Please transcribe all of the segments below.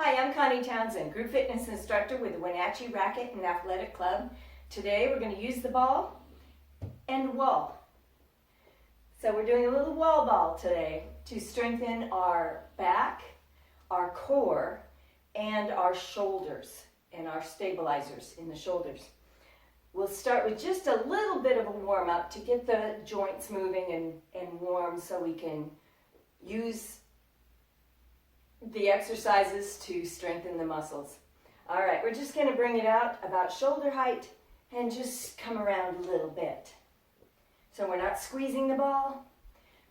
Hi, I'm Connie Townsend, group fitness instructor with the Wenatchee Racquet Athletic Club. Today we're going to use the ball and wall. So we're doing a little wall ball today to strengthen our back, our core, and our shoulders and our stabilizers in the shoulders. We'll start with just a little bit of a warm-up to get the joints moving and warm so we can use the exercises to strengthen the muscles. All right, we're just going to bring it out about shoulder height and just come around a little bit. So we're not squeezing the ball,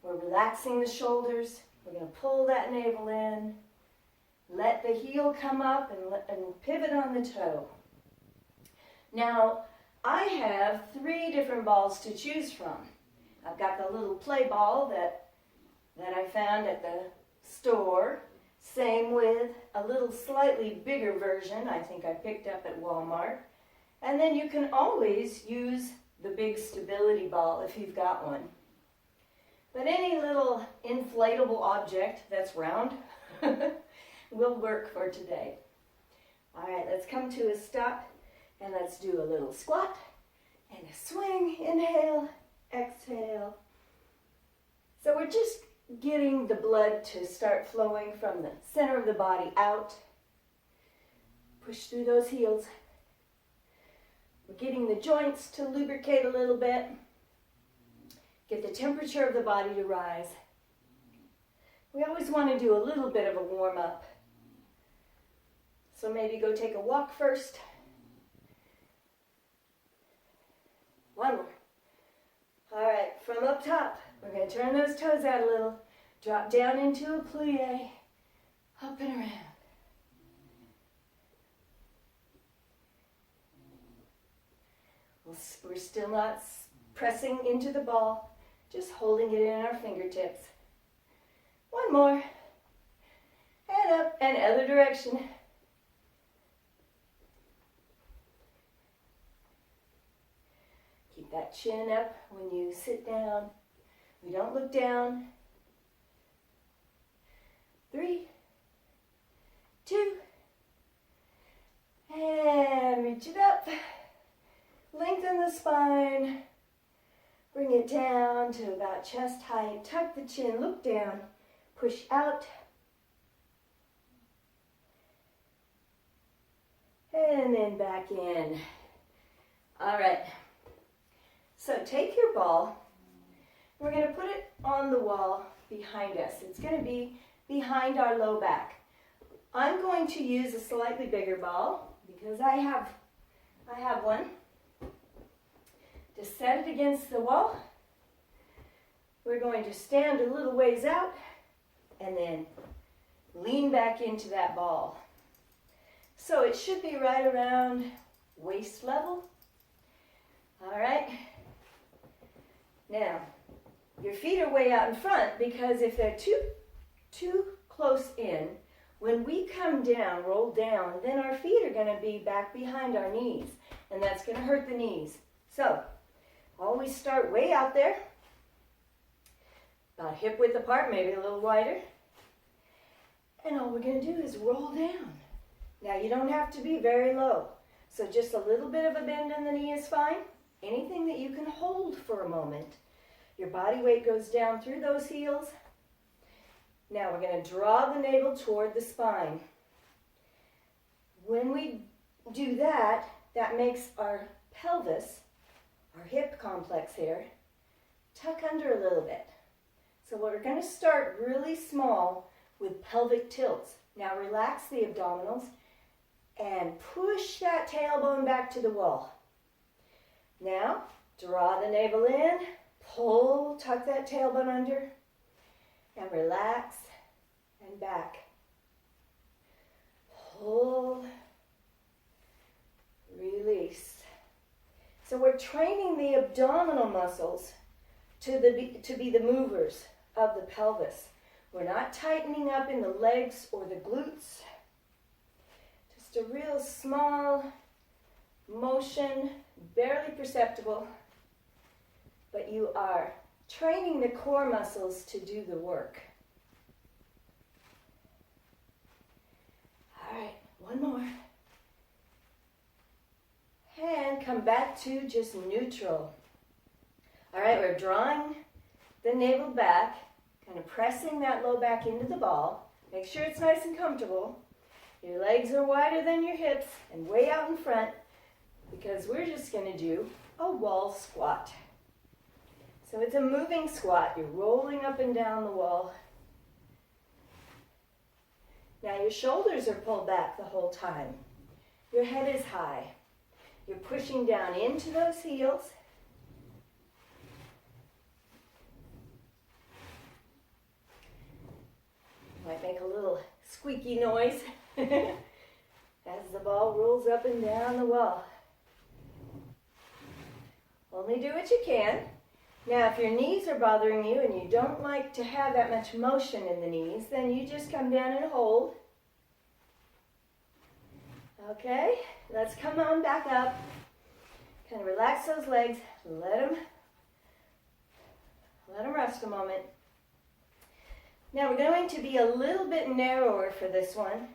we're relaxing the shoulders, we're going to pull that navel in, let the heel come up and pivot on the toe. Now, I have 3 different balls to choose from. I've got the little play ball that I found at the store. Same with a little slightly bigger version I think I picked up at Walmart. And then you can always use the big stability ball if you've got one. But any little inflatable object that's round will work for today. All right, let's come to a stop and let's do a little squat and a swing. Inhale, exhale. So we're just getting the blood to start flowing from the center of the body out. Push through those heels. We're getting the joints to lubricate a little bit. Get the temperature of the body to rise. We always want to do a little bit of a warm-up. So maybe go take a walk first. One more. All right, from up top, we're going to turn those toes out a little, drop down into a plie, up and around. We're still not pressing into the ball, just holding it in our fingertips. One more, and up and other direction. Keep that chin up when you sit down. We don't look down. 3, 2, and reach it up. Lengthen the spine. Bring it down to about chest height. Tuck the chin, look down, push out. And then back in. All right. So take your ball. We're going to put it on the wall behind us. It's going to be behind our low back. I'm going to use a slightly bigger ball because I have one. Just set it against the wall. We're going to stand a little ways out and then lean back into that ball. So it should be right around waist level. All right. Now, your feet are way out in front because if they're too close in, when we come down, roll down, then our feet are going to be back behind our knees, and that's going to hurt the knees. So, always start way out there, about hip width apart, maybe a little wider, and all we're going to do is roll down. Now, you don't have to be very low, so just a little bit of a bend in the knee is fine. Anything that you can hold for a moment. Your body weight goes down through those heels. Now we're going to draw the navel toward the spine. When we do that, that makes our pelvis, our hip complex here, tuck under a little bit. So we're going to start really small with pelvic tilts. Now relax the abdominals and push that tailbone back to the wall. Now, draw the navel in, pull, tuck that tailbone under, and relax and back. Pull, release. So we're training the abdominal muscles to be the movers of the pelvis. We're not tightening up in the legs or the glutes. Just a real small motion, barely perceptible, but you are training the core muscles to do the work. All right, one more. And come back to just neutral. All right, we're drawing the navel back, kind of pressing that low back into the ball. Make sure it's nice and comfortable. Your legs are wider than your hips and way out in front because we're just going to do a wall squat. So it's a moving squat. You're rolling up and down the wall. Now your shoulders are pulled back the whole time. Your head is high. You're pushing down into those heels. Might make a little squeaky noise as the ball rolls up and down the wall. Only do what you can. Now, if your knees are bothering you and you don't like to have that much motion in the knees, then you just come down and hold. Okay, let's come on back up. Kind of relax those legs. Let them rest a moment. Now, we're going to be a little bit narrower for this one.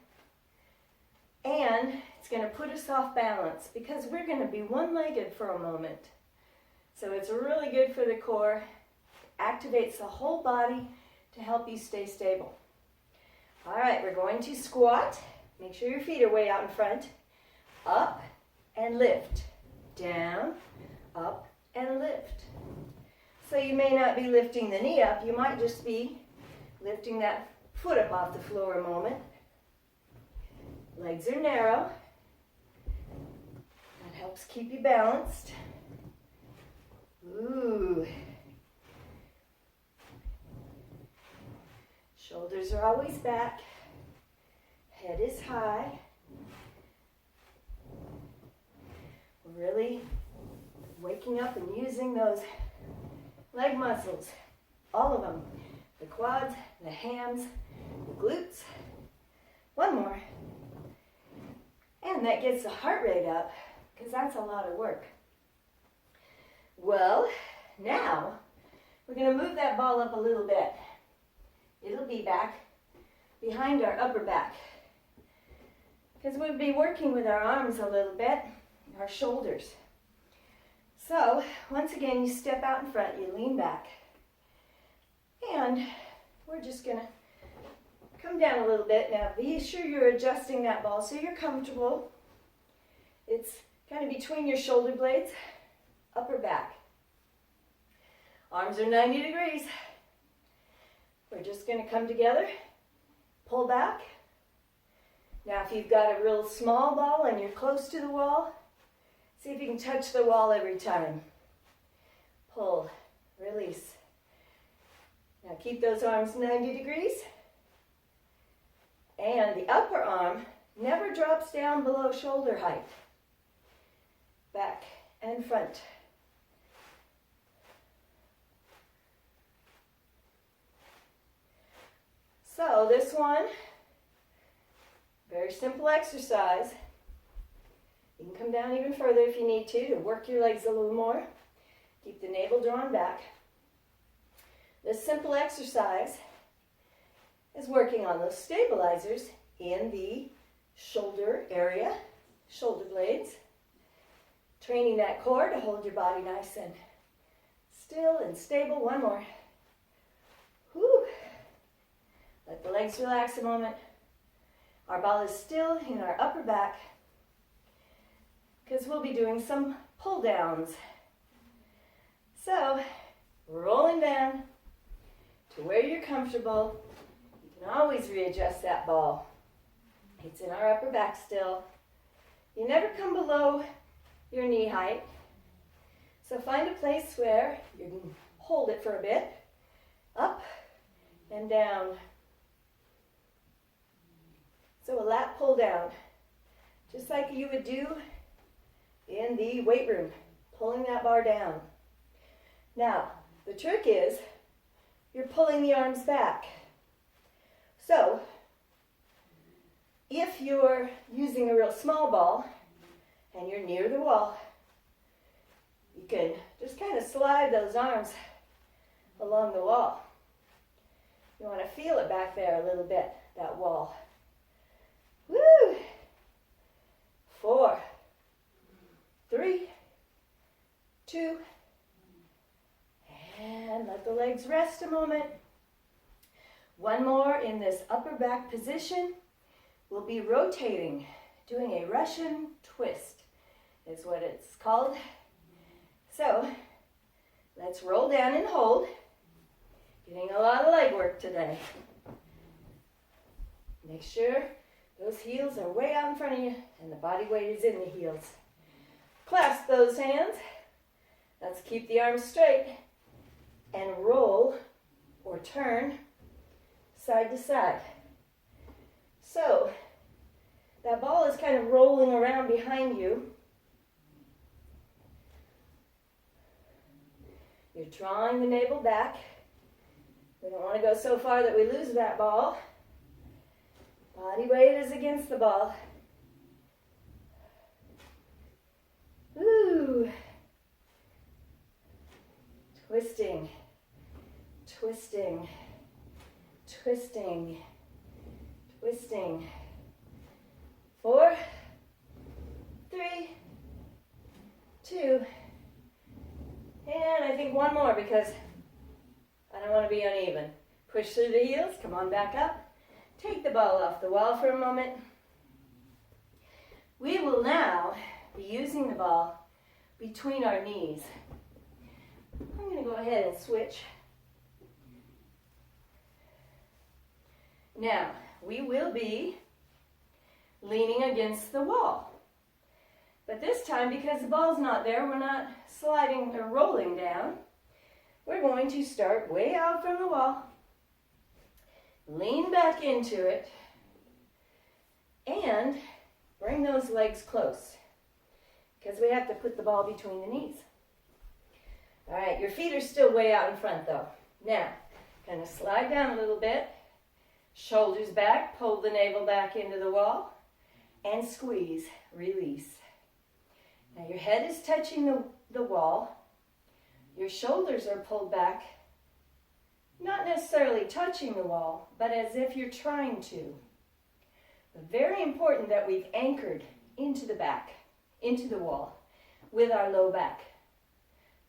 And it's going to put us off balance because we're going to be one-legged for a moment. So it's really good for the core. It activates the whole body to help you stay stable. All right, we're going to squat. Make sure your feet are way out in front. Up and lift. Down, up and lift. So you may not be lifting the knee up. You might just be lifting that foot up off the floor a moment. Legs are narrow. That helps keep you balanced. Ooh. Shoulders are always back. Head is high. Really waking up and using those leg muscles. All of them. The quads, the hams, the glutes. One more. And that gets the heart rate up because that's a lot of work. Well, now we're going to move that ball up a little bit. It'll be back behind our upper back because we'll be working with our arms a little bit, our shoulders. So, once again, you step out in front, you lean back, and we're just going to come down a little bit. Now, be sure you're adjusting that ball so you're comfortable. It's kind of between your shoulder blades. Upper back. Arms are 90 degrees. We're just going to come together, pull back. Now if you've got a real small ball and you're close to the wall, see if you can touch the wall every time. Pull, release. Now keep those arms 90 degrees. And the upper arm never drops down below shoulder height. Back and front. So this one, very simple exercise. You can come down even further if you need to work your legs a little more. Keep the navel drawn back. This simple exercise is working on those stabilizers in the shoulder area, shoulder blades. Training that core to hold your body nice and still and stable. One more. Whew. Let the legs relax a moment. Our ball is still in our upper back because we'll be doing some pull downs. So, rolling down to where you're comfortable. You can always readjust that ball. It's in our upper back still. You never come below your knee height. So find a place where you can hold it for a bit. Up and down. So a lat pull down, just like you would do in the weight room, pulling that bar down. Now, the trick is you're pulling the arms back. So, if you're using a real small ball and you're near the wall, you can just kind of slide those arms along the wall. You want to feel it back there a little bit, that wall. Woo! 4, 3, 2, and let the legs rest a moment. One more in this upper back position. We'll be rotating, doing a Russian twist is what it's called. So let's roll down and hold. Getting a lot of leg work today. Make sure those heels are way out in front of you and the body weight is in the heels. Clasp those hands. Let's keep the arms straight and roll or turn side to side. So that ball is kind of rolling around behind you. You're drawing the navel back. We don't want to go so far that we lose that ball. Body weight is against the ball. Ooh. Twisting, twisting, twisting, twisting. 4, 3, 2, and I think one more because I don't want to be uneven. Push through the heels, come on back up. Take the ball off the wall for a moment. We will now be using the ball between our knees. I'm going to go ahead and switch. Now, we will be leaning against the wall. But this time, because the ball's not there, we're not sliding or rolling down. We're going to start way out from the wall. Lean back into it. And bring those legs close. Because we have to put the ball between the knees. All right, your feet are still way out in front though. Now, kind of slide down a little bit. Shoulders back, pull the navel back into the wall. And squeeze, release. Now your head is touching the wall. Your shoulders are pulled back. Not necessarily touching the wall, but as if you're trying to. But very important that we've anchored into the back, into the wall, with our low back.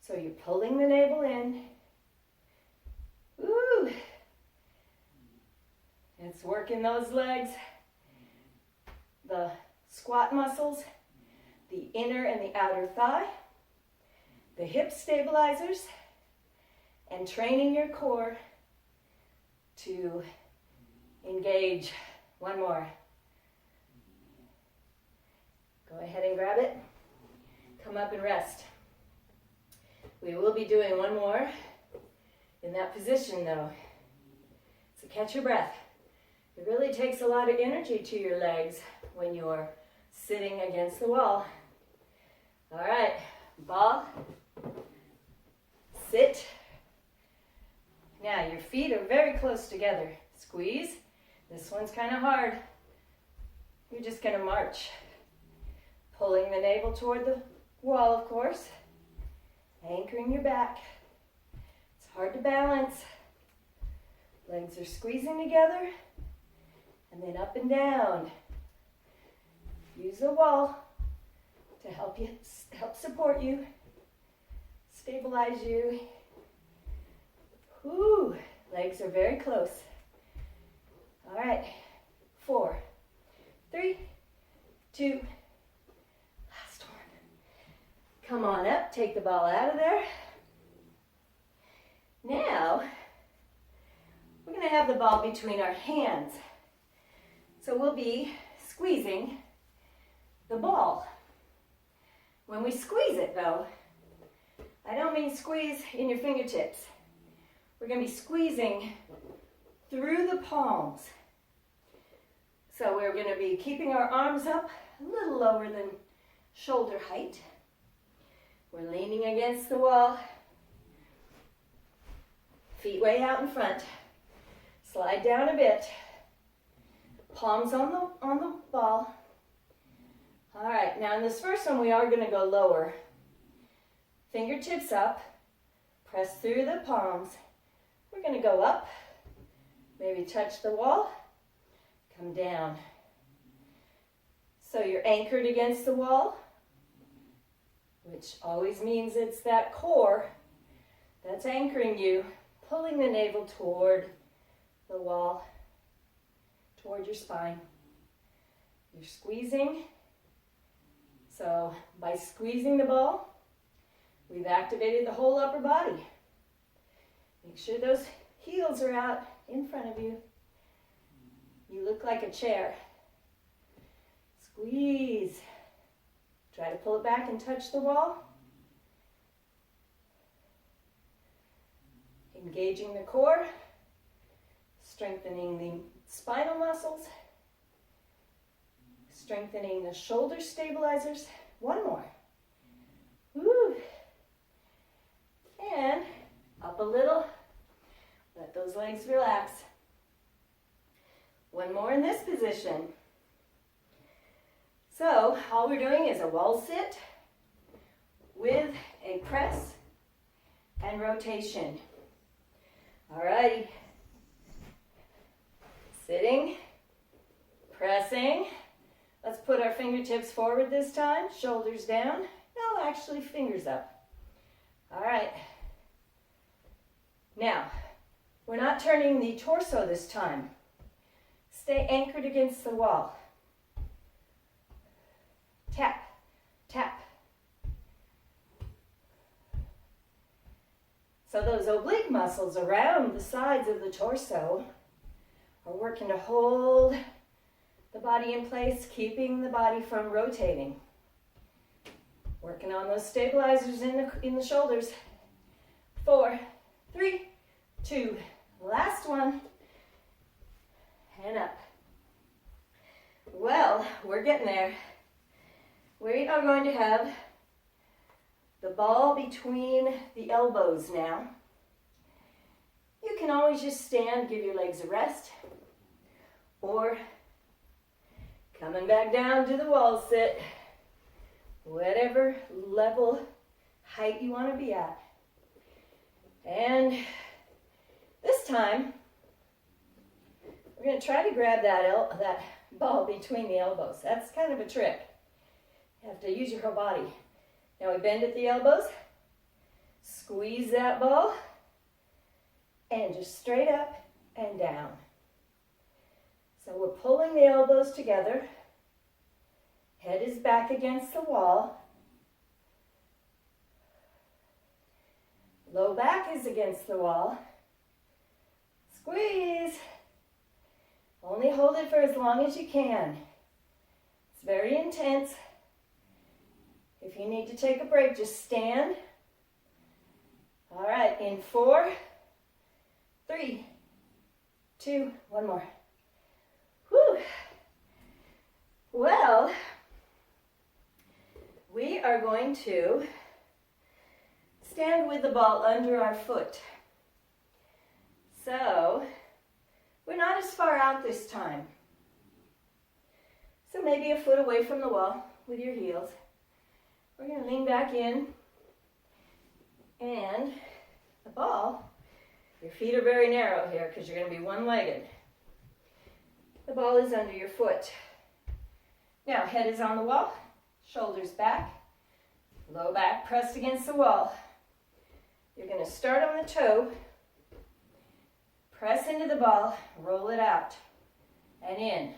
So you're pulling the navel in. Ooh. It's working those legs, the squat muscles, the inner and the outer thigh, the hip stabilizers, and training your core to engage. One more. Go ahead and grab it. Come up and rest. We will be doing one more in that position though. So catch your breath. It really takes a lot of energy to your legs when you're sitting against the wall. All right, ball, sit. Now your feet are very close together. Squeeze. This one's kind of hard. You're just going to march. Pulling the navel toward the wall, of course. Anchoring your back. It's hard to balance. Legs are squeezing together. And then up and down. Use the wall to help support you, stabilize you. Whew, legs are very close. All right, 4, 3, 2, last one. Come on up, take the ball out of there. Now, we're going to have the ball between our hands. So we'll be squeezing the ball. When we squeeze it though, I don't mean squeeze in your fingertips. We're going to be squeezing through the palms. So we're going to be keeping our arms up a little lower than shoulder height. We're leaning against the wall. Feet way out in front. Slide down a bit. Palms on the ball. All right, now in this first one we are going to go lower. Fingertips up. Press through the palms. We're going to go up. Maybe touch the wall. Come down. So you're anchored against the wall, which always means it's that core that's anchoring you, pulling the navel toward the wall, toward your spine. You're squeezing. So by squeezing the ball, we've activated the whole upper body. Make sure those heels are out in front of you. You look like a chair. Squeeze. Try to pull it back and touch the wall. Engaging the core, strengthening the spinal muscles, strengthening the shoulder stabilizers. One more. Woo. And up a little. Let those legs relax. One more in this position. So all we're doing is a wall sit with a press and rotation. Alrighty. Sitting, pressing. Let's put our fingertips forward this time, shoulders down. No, actually fingers up. All right. Now, we're not turning the torso this time. Stay anchored against the wall. Tap, tap. So those oblique muscles around the sides of the torso are working to hold the body in place, keeping the body from rotating. Working on those stabilizers in the shoulders. 4, 3, 2, last one, and up. Well, we're getting there. We are going to have the ball between the elbows now. You can always just stand, give your legs a rest, or coming back down to the wall sit, whatever level, height you want to be at. And this time, we're going to try to grab that ball between the elbows. That's kind of a trick. You have to use your whole body. Now we bend at the elbows, squeeze that ball, and just straight up and down. So we're pulling the elbows together. Head is back against the wall. Low back is against the wall. Squeeze. Only hold it for as long as you can. It's very intense. If you need to take a break, just stand. All right, in 4, 3, 2, one more. Whew. Well, we are going to stand with the ball under our foot. So, we're not as far out this time. So maybe a foot away from the wall with your heels. We're going to lean back in, and the ball, your feet are very narrow here because you're going to be one-legged. The ball is under your foot. Now, head is on the wall, shoulders back, low back pressed against the wall. You're going to start on the toe, press into the ball, roll it out, and in.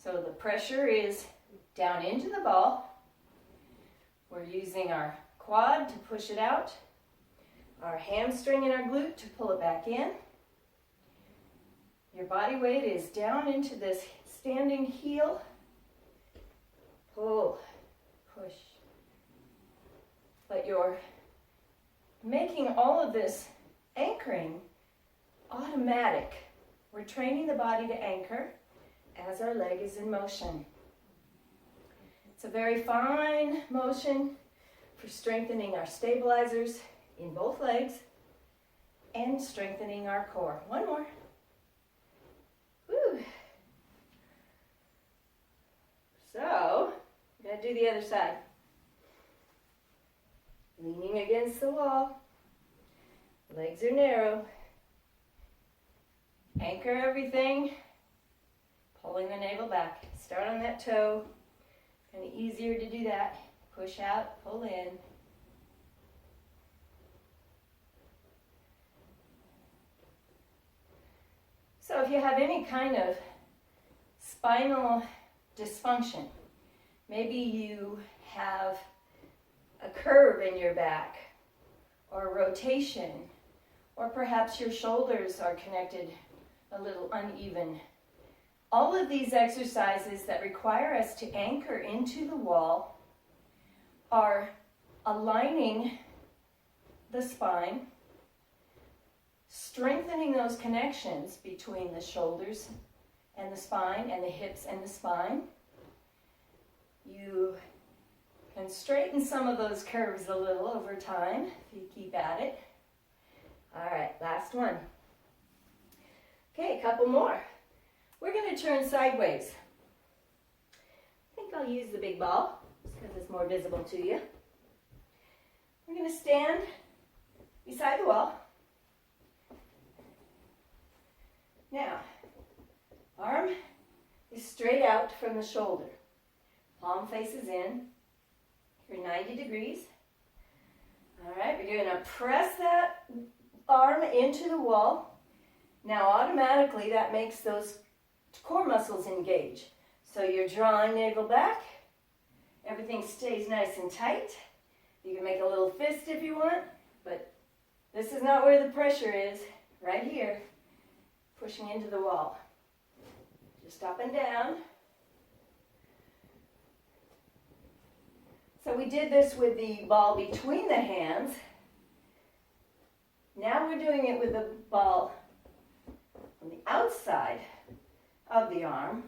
So the pressure is down into the ball. We're using our quad to push it out, our hamstring and our glute to pull it back in. Your body weight is down into this standing heel. Pull, push. But you're making all of this anchoring automatic. We're training the body to anchor as our leg is in motion. It's a very fine motion for strengthening our stabilizers in both legs and strengthening our core. One more. Woo. So, we're going to do the other side. Leaning against the wall. Legs are narrow. Anchor everything Pulling the navel back. Start on that toe. Kind of easier to do that. Push out, pull in. So if you have any kind of spinal dysfunction, maybe you have a curve in your back, or a rotation, or perhaps your shoulders are connected a little uneven. All of these exercises that require us to anchor into the wall are aligning the spine, strengthening those connections between the shoulders and the spine, and the hips and the spine. You can straighten some of those curves a little over time if you keep at it. All right, last one. Okay, a couple more. We're going to turn sideways. I think I'll use the big ball because it's more visible to you. We're going to stand beside the wall. Now, arm is straight out from the shoulder. Palm faces in for 90 degrees. All right, we're going to press that arm into the wall. Now, automatically, that makes those core muscles engage. So you're drawing navel back. Everything stays nice and tight. You can make a little fist if you want, but this is not where the pressure is. Right here, pushing into the wall. Just up and down. So we did this with the ball between the hands. Now we're doing it with the ball on the outside of the arm.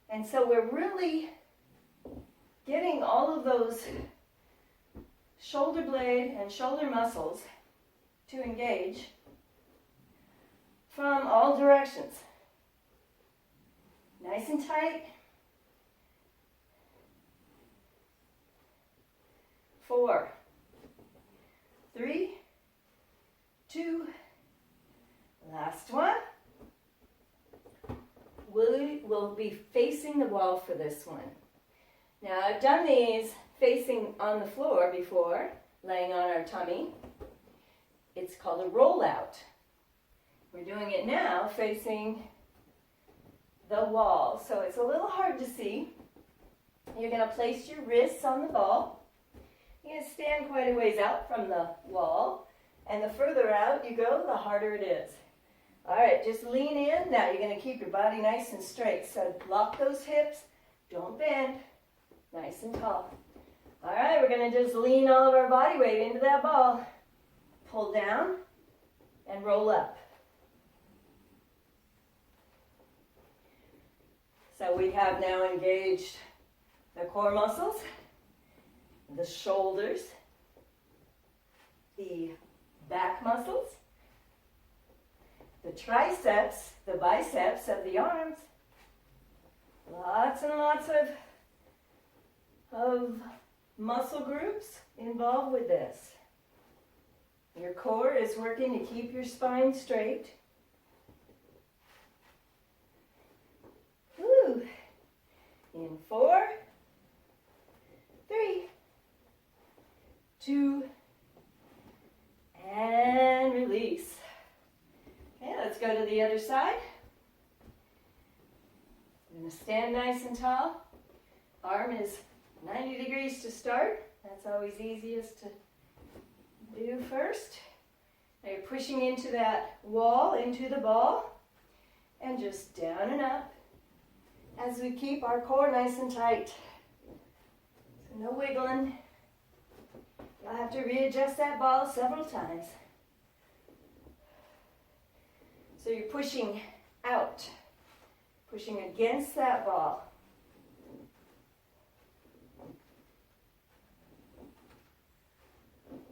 And so we're really getting all of those shoulder blade and shoulder muscles to engage from all directions. Nice and tight. 4, 3, 2, last one. We'll be facing the wall for this one. Now, I've done these facing on the floor before, laying on our tummy. It's called a rollout. We're doing it now facing the wall, so it's a little hard to see. You're going to place your wrists on the ball. You're going to stand quite a ways out from the wall, and the further out you go, the harder it is. All right, just lean in. Now you're going to keep your body nice and straight. So lock those hips. Don't bend. Nice and tall. All right, we're going to just lean all of our body weight into that ball. Pull down and roll up. So we have now engaged the core muscles, the shoulders, the back muscles, the triceps, the biceps of the arms. Lots and lots of muscle groups involved with this. Your core is working to keep your spine straight. Woo. In 4, 3, 2, and release. Okay, let's go to the other side. I'm going to stand nice and tall. Arm is 90 degrees to start. That's always easiest to do first. Now you're pushing into that wall, into the ball, and just down and up as we keep our core nice and tight. So no wiggling. You'll have to readjust that ball several times. So you're pushing out, pushing against that ball.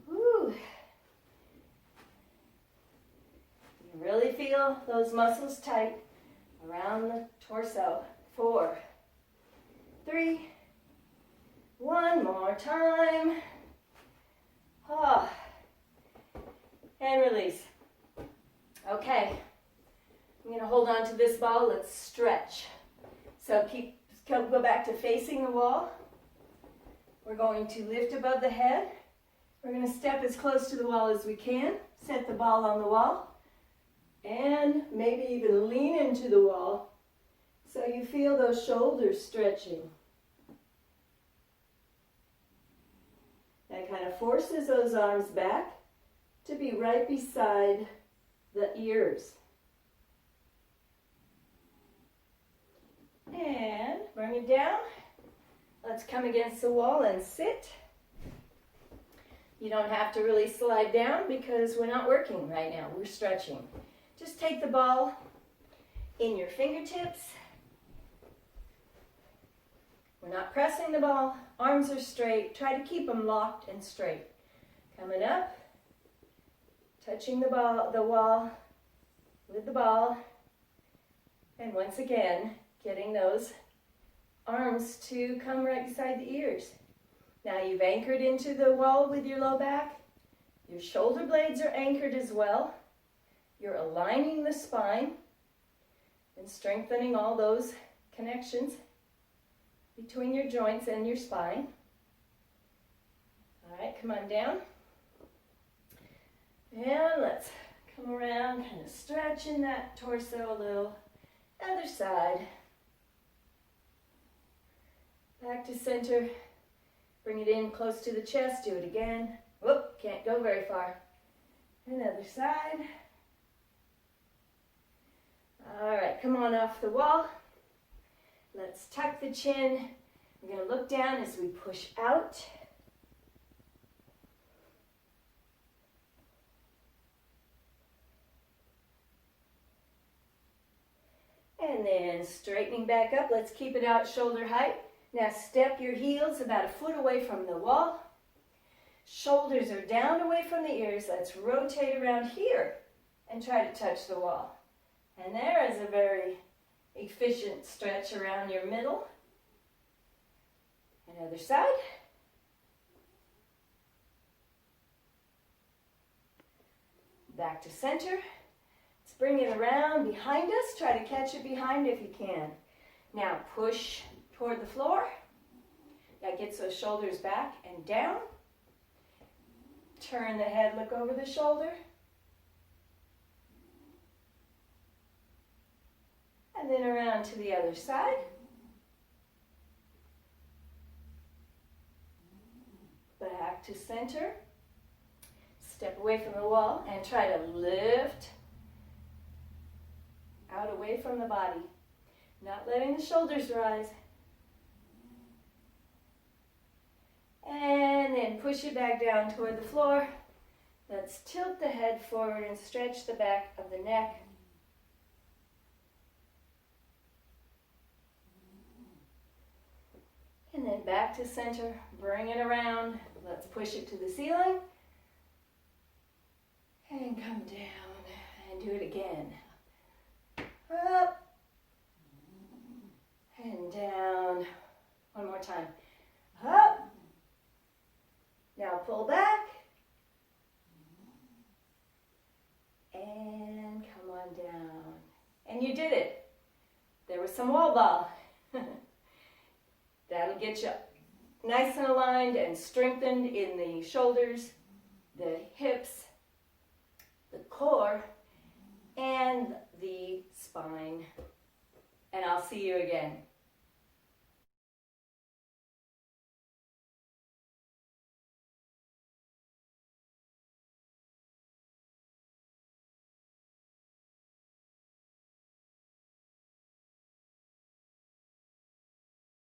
Woo. You really feel those muscles tight around the torso. 4, 3, one more time. And release. Okay, I'm going to hold on to this ball. Let's stretch. So go back to facing the wall. We're going to lift above the head. We're going to step as close to the wall as we can. Set the ball on the wall. And maybe even lean into the wall so you feel those shoulders stretching. That kind of forces those arms back to be right beside the ears. And bring it down. Let's come against the wall and sit. You don't have to really slide down because we're not working right now. We're stretching. Just take the ball in your fingertips. We're not pressing the ball. Arms are straight. Try to keep them locked and straight. Coming up, touching the wall with the ball. And once again, getting those arms to come right beside the ears. Now you've anchored into the wall with your low back. Your shoulder blades are anchored as well. You're aligning the spine and strengthening all those connections between your joints and your spine. All right, come on down. And let's come around, kind of stretching that torso a little. Other side. Back to center. Bring it in close to the chest. Do it again. Whoop, can't go very far. Another side. All right, come on off the wall. Let's tuck the chin. We're going to look down as we push out. And then straightening back up. Let's keep it out shoulder height. Now step your heels about a foot away from the wall. Shoulders are down away from the ears. Let's rotate around here and try to touch the wall. And there is a very efficient stretch around your middle. Another side. Back to center. Let's bring it around behind us. Try to catch it behind if you can. Now push toward the floor. That gets those shoulders back and down. Turn the head, look over the shoulder. And then around to the other side. Back to center. Step away from the wall and try to lift out away from the body. Not letting the shoulders rise. And then push it back down toward the floor. Let's tilt the head forward and stretch the back of the neck. And then back to center, bring it around. Let's push it to the ceiling. And come down and do it again. Up and down. One more time. Up. Now pull back. And come on down. And you did it. There was some wall ball. That'll get you nice and aligned and strengthened in the shoulders, the hips, the core, and the spine. And I'll see you again.